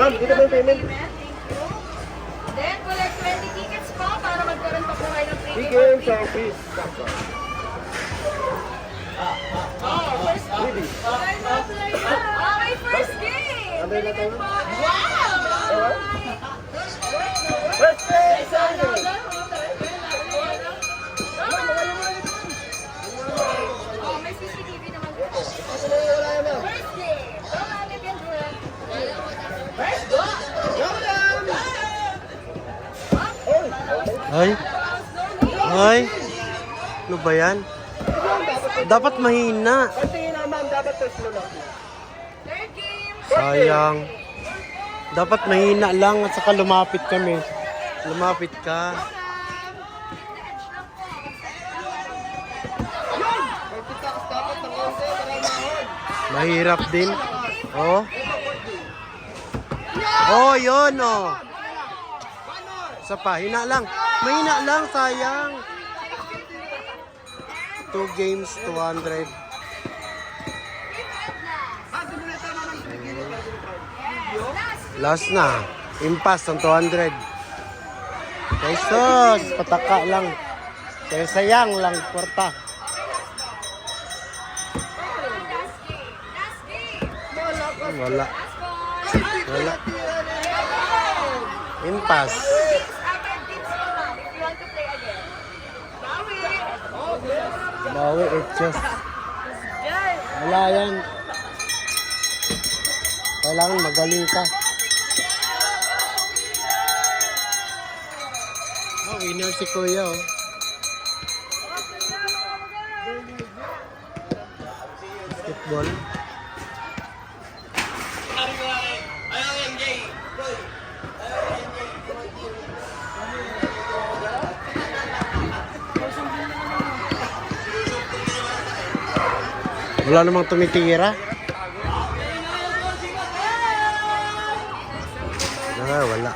Ma'am, dito ba yung payment? Then, collect 20 tickets po para magkaroon pa po kayo ng free Big game. game service. Ready? Okay, first game! Ano yung natin? Wow! First game! Oh, may CCTV naman po. First game! Go, Ate Kendra. Ay. Ay. Ano ba yan? Dapat mahina. Kontingin na ma'am, dapat first mo lang. Third game! Sayang. Dapat mahina lang at saka lumapit kami. Lumapit ka. Mahirap din. Oh. Oh, yun oh. Isa pa, hina lang. Mahina lang, sayang. 2 games, 200. Last na. Impas ang 200. Jesus, pataka lang. Kaya sayang lang, kwarta. Wala. Wala. Impas. Bawi, etchos. Wala yan. Kailangan magaling ka. Oh, winner si Kuya oh. Basketball. Wala namang tumitira. Ah, wala.